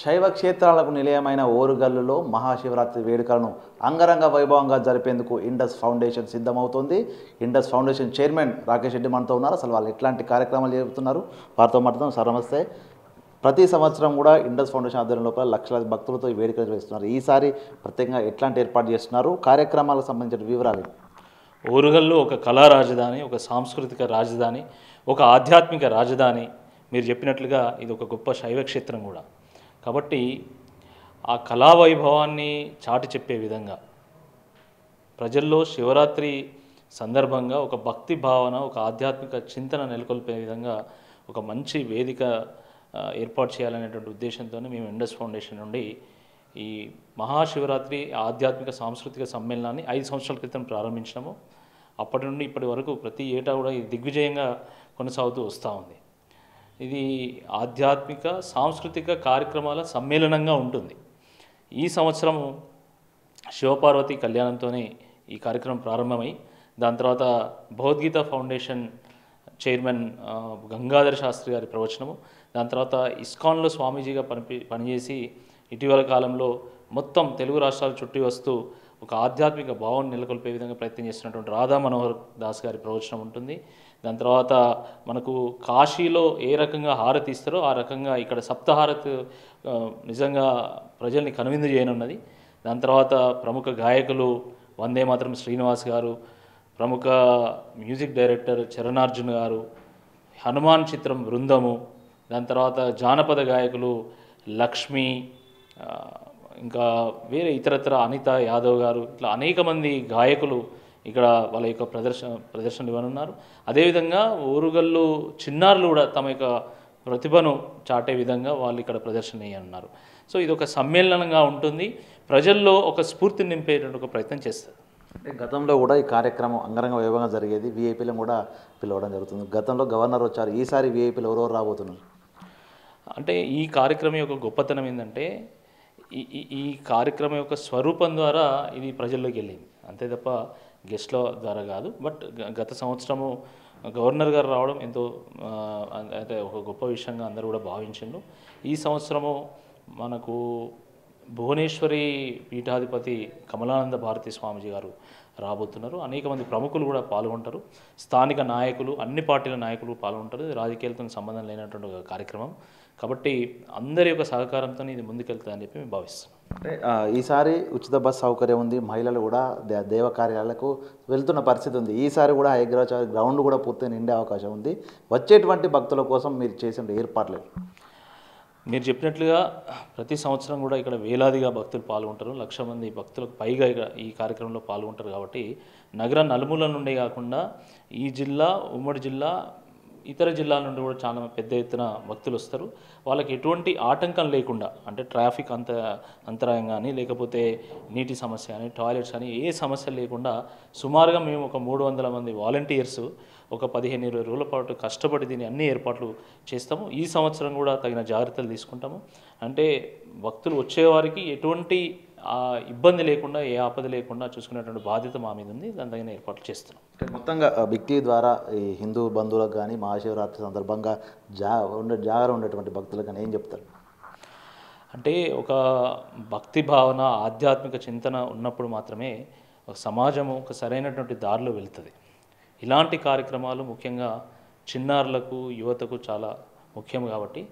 శైవ క్షేత్రాలకు నిలయమైన ఓరుగల్లులో మహాశివరాత్రి వేడుకలను అంగరంగ వైభవంగా జరిపేందుకు ఇండస్ ఫౌండేషన్ సిద్ధమవుతోంది. Indus foundation chairman Rakesh Reddy మనతో ఉన్నారు. అసలు వాళ్ళు ఎట్లాంటి కార్యక్రమాలు చేస్తున్నారు వారితో మాట్లాడదాం. సార్ నమస్తే. ప్రతి సంవత్సరం కూడా ఇండస్ ఫౌండేషన్ ఆధ్వర్యం లోపల లక్షలాది భక్తులతో ఈ వేడుకలు నిర్వహిస్తున్నారు. ఈసారి ప్రత్యేకంగా ఎట్లాంటి ఏర్పాటు చేస్తున్నారు, కార్యక్రమాలకు సంబంధించిన వివరాలు? ఓరుగల్లు ఒక కళా రాజధాని, ఒక సాంస్కృతిక రాజధాని, ఒక ఆధ్యాత్మిక రాజధాని. మీరు చెప్పినట్లుగా ఇది ఒక గొప్ప శైవ క్షేత్రం కూడా. కాబట్టి ఆ కళా వైభవాన్ని చాటి చెప్పే విధంగా ప్రజల్లో శివరాత్రి సందర్భంగా ఒక భక్తి భావన, ఒక ఆధ్యాత్మిక చింతన నెలకొల్పే విధంగా ఒక మంచి వేదిక ఏర్పాటు చేయాలనేటువంటి ఉద్దేశంతో మేము ఇండస్ ఫౌండేషన్ నుండి ఈ మహాశివరాత్రి ఆధ్యాత్మిక సాంస్కృతిక సమ్మేళనాన్ని 5 సంవత్సరాల క్రితం ప్రారంభించినాము. అప్పటి నుండి ఇప్పటి వరకు ప్రతి ఏటా కూడా ఇది దిగ్విజయంగా కొనసాగుతూ వస్తూ ఉంది. ఇది ఆధ్యాత్మిక సాంస్కృతిక కార్యక్రమాల సమ్మేళనంగా ఉంటుంది. ఈ సంవత్సరము శివపార్వతి కళ్యాణంతోనే ఈ కార్యక్రమం ప్రారంభమై దాని తర్వాత భగవద్గీత ఫౌండేషన్ చైర్మన్ గంగాధర శాస్త్రి గారి ప్రవచనము, దాని తర్వాత ఇస్కాన్లో స్వామీజీగా పనిచేసి ఇటీవల కాలంలో మొత్తం తెలుగు రాష్ట్రాలు చుట్టి వస్తూ ఒక ఆధ్యాత్మిక భావాన్ని నెలకొల్పే విధంగా ప్రయత్నం చేస్తున్నటువంటి రాధా మనోహర్ దాస్ గారి ప్రవచనం ఉంటుంది. దాని తర్వాత మనకు కాశీలో ఏ రకంగా హారతి ఇస్తారో ఆ రకంగా ఇక్కడ సప్తహారతి నిజంగా ప్రజల్ని కనువిందు చేయనున్నది. దాని తర్వాత ప్రముఖ గాయకులు వందే మాతరం శ్రీనివాస్ గారు, ప్రముఖ మ్యూజిక్ డైరెక్టర్ చరణార్జున్ గారు, హనుమాన్ చిత్రం బృందము, దాని తర్వాత జానపద గాయకులు లక్ష్మి, ఇంకా వేరే ఇతరత్ర అనిత యాదవ్ గారు, ఇట్లా అనేక మంది గాయకులు ఇక్కడ వాళ్ళ యొక్క ప్రదర్శనలు ఇవ్వనున్నారు. అదేవిధంగా ఓరుగల్లు చిన్నారులు కూడా తమ యొక్క ప్రతిభను చాటే విధంగా వాళ్ళు ఇక్కడ ప్రదర్శన ఇవ్వనున్నారు. సో ఇది ఒక సమ్మేళనంగా ఉంటుంది, ప్రజల్లో ఒక స్ఫూర్తిని నింపేటువంటి ఒక ప్రయత్నం చేస్తారు. అంటే గతంలో కూడా ఈ కార్యక్రమం అంగరంగ వైభవంగా జరిగేది, వీఐపీలను కూడా పిలవడం జరుగుతుంది. గతంలో గవర్నర్ వచ్చారు, ఈసారి వీఐపీలు ఎవరెవరు రాబోతున్నారు? అంటే ఈ కార్యక్రమం యొక్క గొప్పతనం ఏంటంటే ఈ కార్యక్రమం యొక్క స్వరూపం ద్వారా ఇది ప్రజల్లోకి వెళ్ళింది, అంతే తప్ప గెస్ట్ల ద్వారా కాదు. బట్ గత సంవత్సరము గవర్నర్ గారు రావడం ఎంతో అంటే ఒక గొప్ప విషయంగా అందరూ కూడా భావించిండ్రు. ఈ సంవత్సరము మనకు భువనేశ్వరి పీఠాధిపతి కమలానంద భారతి స్వామిజీ గారు రాబోతున్నారు. అనేక మంది ప్రముఖులు కూడా పాల్గొంటారు, స్థానిక నాయకులు, అన్ని పార్టీల నాయకులు పాల్గొంటారు. రాజకీయాలతో సంబంధం లేనటువంటి ఒక కార్యక్రమం కాబట్టి అందరి యొక్క సహకారంతో ఇది ముందుకెళ్తుందని చెప్పి మేము భావిస్తున్నాం. అంటే ఈసారి ఉచిత బస్ సౌకర్యం ఉంది, మహిళలు కూడా దేవ కార్యాలకు వెళ్తున్న పరిస్థితి ఉంది. ఈసారి కూడా హైగ్రాచారి గ్రౌండ్ కూడా పూర్తి నిండే అవకాశం ఉంది. వచ్చేటువంటి భక్తుల కోసం మీరు చేసిన ఏర్పాట్లు? మీరు చెప్పినట్లుగా ప్రతి సంవత్సరం కూడా ఇక్కడ వేలాదిగా భక్తులు పాల్గొంటారు, 1,00,000 మంది భక్తులకు పైగా ఈ కార్యక్రమంలో పాల్గొంటారు. కాబట్టి నగర నలుమూల నుండే కాకుండా ఈ జిల్లా, ఉమ్మడి జిల్లా, ఇతర జిల్లాల నుండి కూడా చాలా పెద్ద ఎత్తున భక్తులు వస్తారు. వాళ్ళకి ఎటువంటి ఆటంకం లేకుండా, అంటే ట్రాఫిక్ అంతరాయం కానీ, లేకపోతే నీటి సమస్య కానీ, టాయిలెట్స్ కానీ ఏ సమస్య లేకుండా సుమారుగా మేము ఒక 300 మంది వాలంటీర్స్ ఒక 15-20 రోజుల పాటు కష్టపడి దీన్ని అన్ని ఏర్పాట్లు చేస్తాము. ఈ సంవత్సరం కూడా తగిన జాగ్రత్తలు తీసుకుంటాము. అంటే భక్తులు వచ్చేవారికి ఎటువంటి ఇబ్బంది లేకుండా, ఏ ఆపద లేకుండా చూసుకునేటువంటి బాధ్యత మా మీద ఉంది. దాని తగిన ఏర్పాట్లు చేస్తున్నాం. మొత్తంగా బిగ్ టీవీ ద్వారా ఈ హిందూ బంధువులకు కానీ మహాశివరాత్రి సందర్భంగా జాగర ఉండేటువంటి భక్తులకు కానీ ఏం చెప్తారు? అంటే ఒక భక్తి భావన, ఆధ్యాత్మిక చింతన ఉన్నప్పుడు మాత్రమే ఒక సమాజము ఒక సరైనటువంటి దారిలో వెళ్తుంది. ఇలాంటి కార్యక్రమాలు ముఖ్యంగా చిన్నారులకు, యువతకు చాలా ముఖ్యం. కాబట్టి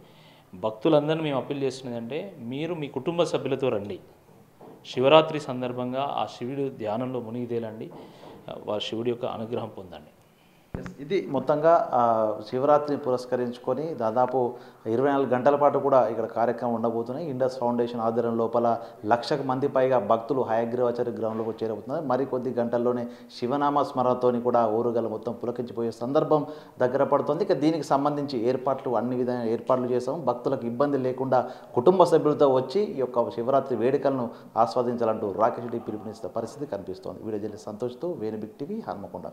భక్తులందరినీ మేము అప్పీల్ చేస్తున్నది అంటే మీరు మీ కుటుంబ సభ్యులతో రండి. శివరాత్రి సందర్భంగా ఆ శివుడు ధ్యానంలో మునిగిదేలండి, వారి శివుడి యొక్క అనుగ్రహం పొందండి. ఇది మొత్తంగా శివరాత్రిని పురస్కరించుకొని దాదాపు 24 గంటల పాటు కూడా ఇక్కడ కార్యక్రమం ఉండబోతున్నాయి. ఇండస్ ఫౌండేషన్ ఆధ్వర్యం లోపల 1,00,000 మంది పైగా భక్తులు హయగ్రీవాచార్య గ్రౌండ్లోకి చేరబోతున్నారు. మరికొద్ది గంటల్లోనే శివనామ స్మరణతో కూడా ఓరుగల్లు మొత్తం పులకించిపోయే సందర్భం దగ్గర పడుతుంది. ఇక దీనికి సంబంధించి అన్ని విధమైన ఏర్పాట్లు చేసాము. భక్తులకు ఇబ్బంది లేకుండా కుటుంబ సభ్యులతో వచ్చి ఈ యొక్క శివరాత్రి వేడుకలను ఆస్వాదించాలంటూ రాకేష్ రెడ్డి పిలుపునిస్తున్న పరిస్థితి కనిపిస్తోంది. వీడియో జర్నలిస్ట్ సంతోష్తో వేణు బిగ్ టీవీ హన్మకొండ.